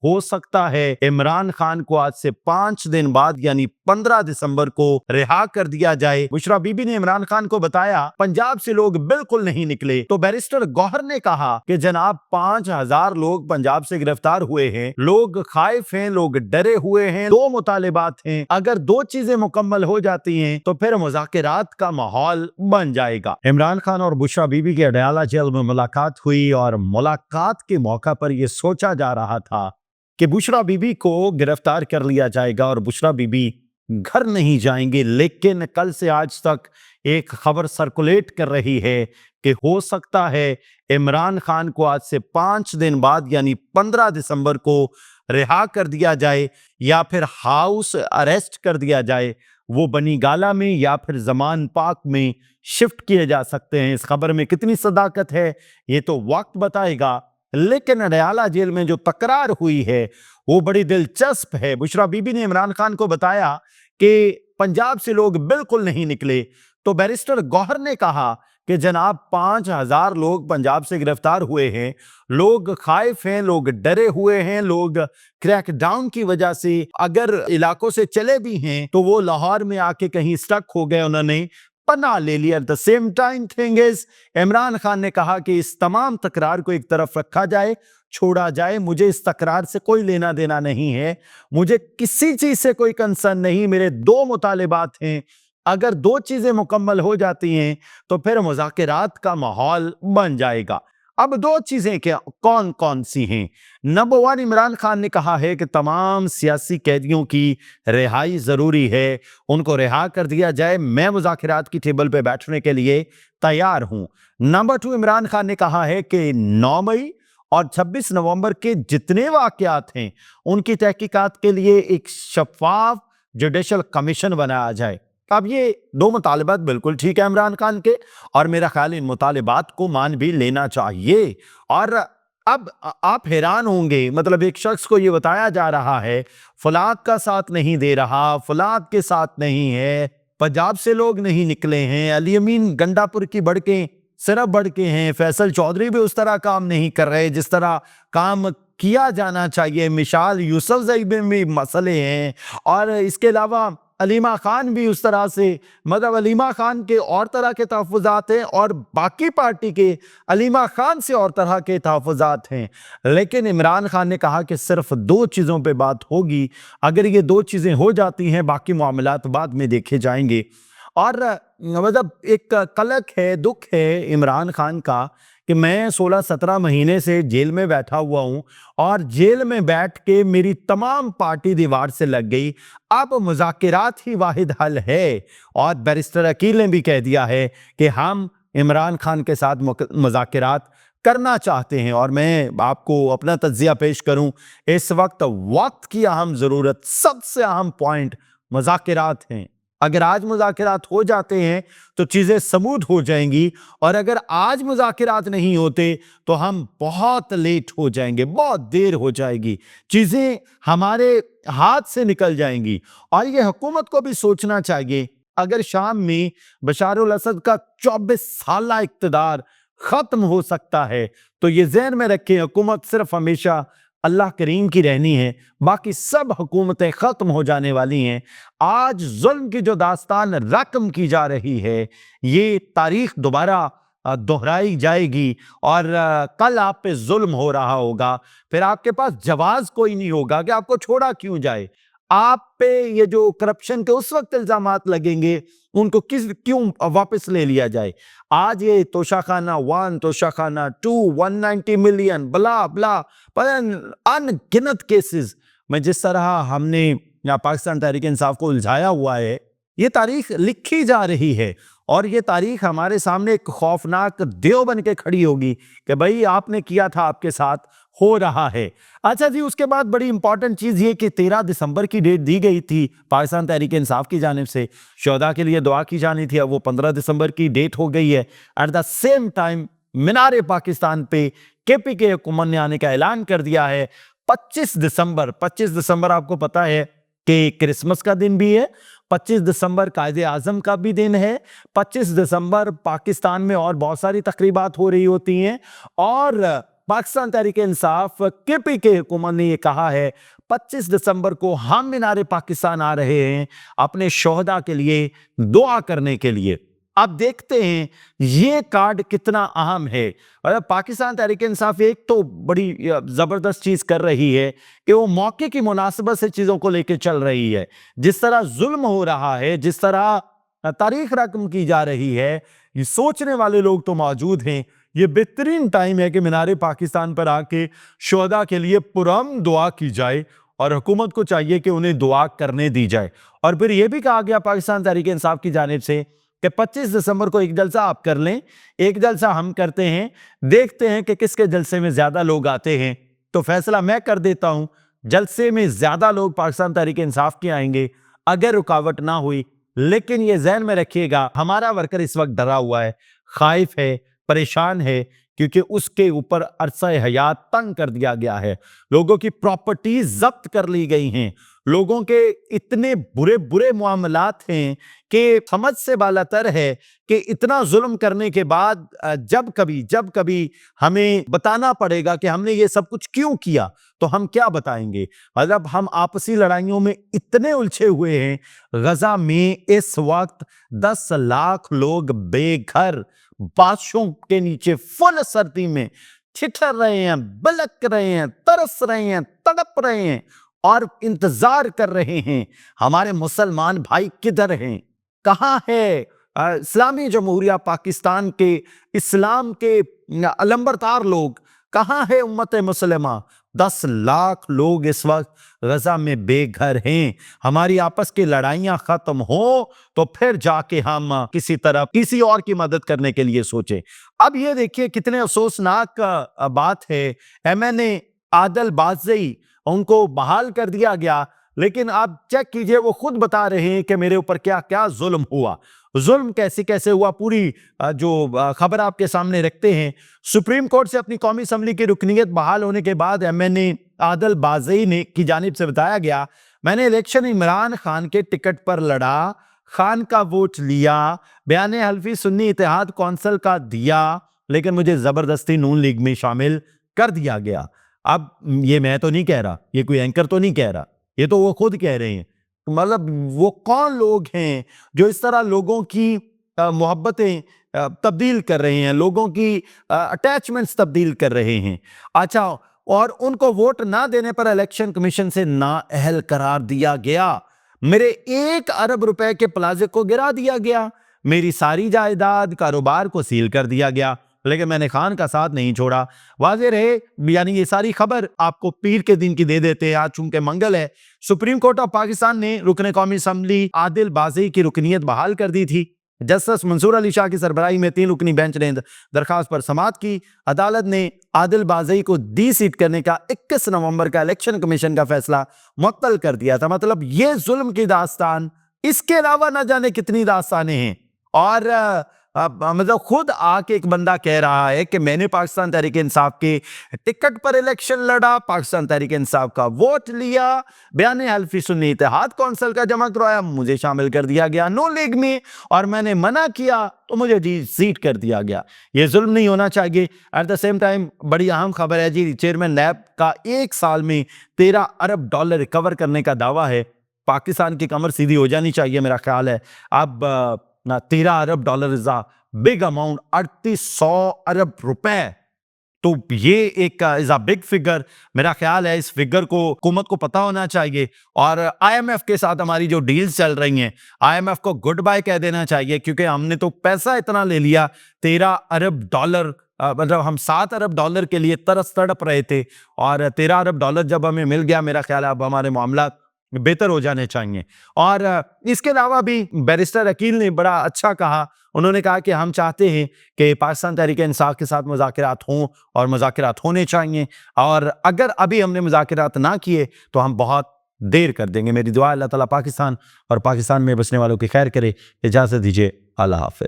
हो सकता है इमरान खान को आज से 5 दिन बाद यानी 15 दिसंबर को रिहा कर दिया जाए। बुशरा बीबी ने इमरान खान को बताया पंजाब से लोग बिल्कुल नहीं निकले, तो बैरिस्टर गौहर ने कहा कि जनाब 5000 लोग पंजाब से गिरफ्तार हुए हैं, लोग खाइफ हैं, लोग डरे हुए हैं, 2 मुतालिबात हैं, अगर 2 चीजें मुकम्मल हो जाती हैं तो फिर मुज़ाकिरात का माहौल बन जाएगा। इमरान खान और बुशरा बीबी के अडयाला जेल में मुलाकात हुई और मुलाकात के मौका पर यह सोचा जा रहा था कि बुशरा बीबी को गिरफ्तार कर लिया जाएगा और बुशरा बीबी घर नहीं जाएंगे, लेकिन कल से आज तक एक खबर सर्कुलेट कर रही है कि हो सकता है इमरान खान को आज से 5 दिन बाद यानी 15 दिसंबर को रिहा कर दिया जाए या फिर हाउस अरेस्ट कर दिया जाए। वो बनी गाला में या फिर जमान पाक में शिफ्ट किए जा सकते हैं। इस खबर में कितनी सदाकत है ये तो वक्त बताएगा, लेकिन अडयाला जेल में जो तकरार हुई है वो बड़ी दिलचस्प है। बुशरा बीबी ने इमरान खान को बताया कि पंजाब से लोग बिल्कुल नहीं निकले, तो बैरिस्टर गौहर ने कहा कि जनाब 5000 लोग पंजाब से गिरफ्तार हुए हैं, लोग खाइफ हैं, लोग डरे हुए हैं, लोग क्रैकडाउन की वजह से अगर इलाकों से चले भी हैं तो वो लाहौर में आके कहीं स्टक हो गए, उन्होंने पनाह ले लिया। At the same time thing is Imran Khan ने कहा कि इस तमाम तकरार को एक तरफ रखा जाए, छोड़ा जाए, मुझे इस तकरार से कोई लेना देना नहीं है, मुझे किसी चीज से कोई कंसर्न नहीं, मेरे 2 मुतालिबात हैं, अगर 2 चीजें मुकम्मल हो जाती हैं तो फिर मुज़ाकिरात का माहौल बन जाएगा। अब 2 चीजें क्या कौन कौन सी हैं? नंबर 1, इमरान खान ने कहा है कि तमाम सियासी कैदियों की रिहाई जरूरी है, उनको रिहा कर दिया जाए, मैं मुज़ाकिरात की टेबल पे बैठने के लिए तैयार हूं। नंबर 2, इमरान खान ने कहा है कि 9 मई और 26 नवंबर के जितने वाकयात हैं उनकी तहकीकात के लिए एक शफाफ जुडिशल कमीशन बनाया जाए। अब ये 2 मुतालिबात बिल्कुल ठीक है इमरान खान के, और मेरा ख्याल इन मुतालिबात को मान भी लेना चाहिए। और अब आप हैरान होंगे, मतलब एक शख्स को ये बताया जा रहा है फलाक का साथ नहीं दे रहा, फलाक के साथ नहीं है, पंजाब से लोग नहीं निकले हैं, अली अमीन गंडापुर की बढ़के सिर्फ बढ़के हैं, फैसल चौधरी भी उस तरह काम नहीं कर रहे जिस तरह काम किया जाना चाहिए, मिशाल यूसुफजई में भी मसले हैं, और इसके अलावा अलीमा खान भी उस तरह से, मतलब अलीमा खान के और तरह के तहफ़्फ़ुज़ात हैं और बाकी पार्टी के अलीमा खान से और तरह के तहफ़्फ़ुज़ात हैं। लेकिन इमरान खान ने कहा कि सिर्फ 2 चीज़ों पे बात होगी, अगर ये 2 चीज़ें हो जाती हैं बाकी मामलात बाद में देखे जाएंगे। और मतलब एक कलक है, दुख है इमरान खान का कि मैं 16-17 महीने से जेल में बैठा हुआ हूं और जेल में बैठ के मेरी तमाम पार्टी दीवार से लग गई, अब मुज़ाकिरात ही वाहिद हल है। और बैरिस्टर अकील ने भी कह दिया है कि हम इमरान खान के साथ मुज़ाकिरात करना चाहते हैं। और मैं आपको अपना तज्जिया पेश करूं, इस वक्त की अहम ज़रूरत, सबसे अहम पॉइंट मुज़ाकिरात हैं। अगर आज मुज़ाकिरात हो जाते हैं तो चीज़ें स्मूथ हो जाएंगी, और अगर आज मुज़ाकिरात नहीं होते तो हम बहुत लेट हो जाएंगे, बहुत देर हो जाएगी, चीज़ें हमारे हाथ से निकल जाएंगी। और ये हुकूमत को भी सोचना चाहिए, अगर शाम में बशार अल असद का 24 साल इक़्तिदार ख़त्म हो सकता है तो ये ज़हन में रखें, हुकूमत सिर्फ हमेशा अल्लाह करीम की रहनी है, बाकी सब हुकूमतें ख़त्म हो जाने वाली हैं। आज जुल्म की जो दास्तान रकम की जा रही है ये तारीख दोबारा दोहराई जाएगी, और कल आप पे जुल्म हो रहा होगा, फिर आपके पास जवाब कोई नहीं होगा कि आपको छोड़ा क्यों जाए। आप पे ये जो करप्शन के उस वक्त इल्जामात लगेंगे उनको क्यों वापस ले लिया जाए। आज ये तोशाखाना 1, तोशाखाना 2, 190 मिलियन बला बला अनगिनत केसेस में जिस तरह हमने पाकिस्तान तहरीक इंसाफ को उलझाया हुआ है, ये तारीख लिखी जा रही है और ये तारीख हमारे सामने एक खौफनाक देव बन के खड़ी होगी कि भाई आपने किया था, आपके साथ हो रहा है। अच्छा जी, उसके बाद बड़ी इंपॉर्टेंट चीज ये कि 13 दिसंबर की डेट दी गई थी पाकिस्तान तहरीक इंसाफ की जानिब से, शोहदा के लिए दुआ की जानी थी, अब वो 15 दिसंबर की डेट हो गई है। एट द सेम टाइम मीनार पाकिस्तान पे केपीके हुकूमत ने आने का ऐलान कर दिया है। 25 दिसंबर आपको पता है कि क्रिसमस का दिन भी है, 25 दिसंबर कायदे आजम का भी दिन है, 25 दिसंबर पाकिस्तान में और बहुत सारी तकरीबात हो रही होती हैं, और पाकिस्तान तहरीक इंसाफ केपीके हुकूमत ने ये कहा है 25 दिसंबर को हम मीनारे पाकिस्तान आ रहे हैं अपने शोहदा के लिए दुआ करने के लिए। अब देखते हैं ये कार्ड कितना अहम है। और पाकिस्तान तहरीक इंसाफ एक तो बड़ी जबरदस्त चीज कर रही है कि वो मौके की मुनासिबत से चीजों को लेकर चल रही है। जिस तरह जुल्म हो रहा है, जिस तरह तारीख रकम की जा रही है, ये सोचने वाले लोग तो मौजूद हैं। ये बेहतरीन टाइम है कि मीनारे पाकिस्तान पर आके शुहदा के लिए पुरअमन दुआ की जाए और हुकूमत को चाहिए कि उन्हें दुआ करने दी जाए। और फिर यह भी कहा गया पाकिस्तान तहरीक इंसाफ की जानिब से कि 25 दिसंबर को एक जलसा आप कर लें, एक जलसा हम करते हैं, देखते हैं कि किसके जलसे में ज्यादा लोग आते हैं। तो फैसला मैं कर देता हूं, जलसे में ज्यादा लोग पाकिस्तान तहरीक इंसाफ के आएंगे अगर रुकावट ना हुई। लेकिन ये ज़हन में रखिएगा, हमारा वर्कर इस वक्त डरा हुआ है, खाइफ है, परेशान है, क्योंकि उसके ऊपर अरसा हयात तंग कर दिया गया है। लोगों की प्रॉपर्टीज जब्त कर ली गई हैं। लोगों के इतने बुरे बुरे मामलात हैं कि समझ से बालातर है कि इतना जुल्म करने के बाद जब कभी हमें बताना पड़ेगा कि हमने ये सब कुछ क्यों किया, तो हम क्या बताएंगे। मतलब हम आपसी लड़ाइयों में इतने उलझे हुए हैं। गजा में इस वक्त 10 लाख लोग बेघर बारिशों के नीचे फुल सर्दी में ठिठर रहे हैं, बलक रहे हैं, तरस रहे हैं, तड़प रहे हैं और इंतजार कर रहे हैं हमारे मुसलमान भाई किधर हैं, कहां है इस्लामी जमहूरिया पाकिस्तान के इस्लाम के अलंबरदार लोग, कहां है उम्मत मुसलमा। 10 लाख लोग इस वक्त गजा में बेघर हैं। हमारी आपस की लड़ाइयां खत्म हो तो फिर जाके हम किसी तरफ किसी और की मदद करने के लिए सोचें। अब ये देखिए कितने अफसोसनाक बात है। MNA आदिल बाज़ई उनको बहाल कर दिया गया, लेकिन आप चेक कीजिए वो खुद बता रहे हैं कि मेरे ऊपर क्या क्या जुल्म हुआ। जुल्म कैसे कैसे हुआ पूरी जो खबर आपके सामने रखते हैं। सुप्रीम कोर्ट से अपनी कौमी असम्बली की रुकनीत बहाल होने के बाद MNA आदिल बाज़ई ने की जानिब से बताया गया, मैंने इलेक्शन इमरान खान के टिकट पर लड़ा, खान का वोट लिया, बयान हल्फी सुन्नी इत्तेहाद कौंसिल का दिया, लेकिन मुझे जबरदस्ती नून लीग में शामिल कर दिया गया। अब ये मैं तो नहीं कह रहा, ये कोई एंकर तो नहीं कह रहा, ये तो वो खुद कह रहे हैं। मतलब वो कौन लोग हैं जो इस तरह लोगों की मोहब्बतें तब्दील कर रहे हैं, लोगों की अटैचमेंट्स तब्दील कर रहे हैं। अच्छा, और उनको वोट ना देने पर इलेक्शन कमीशन से नाअहल करार दिया गया। मेरे 1 अरब रुपए के प्लाजे को गिरा दिया गया, मेरी सारी जायदाद कारोबार को सील कर दिया गया, लेकिन मैंने खान का साथ नहीं छोड़ा। वाज़ेह रहे, यानी ये सारी खबर आपको पीर के दिन की दे देते हैं। आज चूंकि मंगल है, सुप्रीम कोर्ट ऑफ पाकिस्तान ने रुकने कौमी असम्बली आदिल बाज़ई की रुकनीत बहाल कर दी थी। जस्टिस मंसूर अली शाह की सरबराही में 3 रुकनी बेंच ने दरखास्त पर समाअत की। अदालत ने आदिल बाज़ई को डी सीट करने का 21 नवंबर का इलेक्शन कमीशन का फैसला मुअत्तल कर दिया था। मतलब ये जुल्म की दास्तान, इसके अलावा न जाने कितनी दास्तानें हैं। और मतलब खुद आके एक बंदा कह रहा है कि मैंने पाकिस्तान तहरीक इंसाफ के टिकट पर इलेक्शन लड़ा, पाकिस्तान तहरीक इंसाफ का वोट लिया, बयान हल्फी सुन्नी इत्तेहाद कौंसिल का जमा करवाया, मुझे शामिल कर दिया गया नून लीग में, और मैंने मना किया तो मुझे जी सीट कर दिया गया। ये जुल्म नहीं होना चाहिए। एट द सेम टाइम बड़ी अहम खबर है जी, चेयरमैन नैब का 1 साल में $13 अरब रिकवर करने का दावा है। पाकिस्तान की कमर सीधी हो जानी चाहिए मेरा ख्याल है। अब $13 अरब इज अ बिग अमाउंट, 3800 अरब रुपए, तो ये एक इज अ बिग फिगर। मेरा ख्याल है इस फिगर को हुकूमत को पता होना चाहिए। और IMF के साथ हमारी जो डील्स चल रही हैं, IMF को गुड बाय कह देना चाहिए, क्योंकि हमने तो पैसा इतना ले लिया, $13 अरब, मतलब हम $7 अरब के लिए तरस तड़प रहे थे, और $13 अरब जब हमें मिल गया, मेरा ख्याल है अब हमारे मामला बेहतर हो जाने चाहिए। और इसके अलावा भी बैरिस्टर अकील ने बड़ा अच्छा कहा। उन्होंने कहा कि हम चाहते हैं कि पाकिस्तान तहरीक इंसाफ के साथ मुज़ाकरात हों और मुज़ाकरात होने चाहिए, और अगर अभी हमने मुज़ाकरात ना किए तो हम बहुत देर कर देंगे। मेरी दुआ अल्लाह ताला पाकिस्तान और पाकिस्तान में बसने वालों की खैर करे। इजाज़त दीजिए, अल्लाह हाफ़िज़।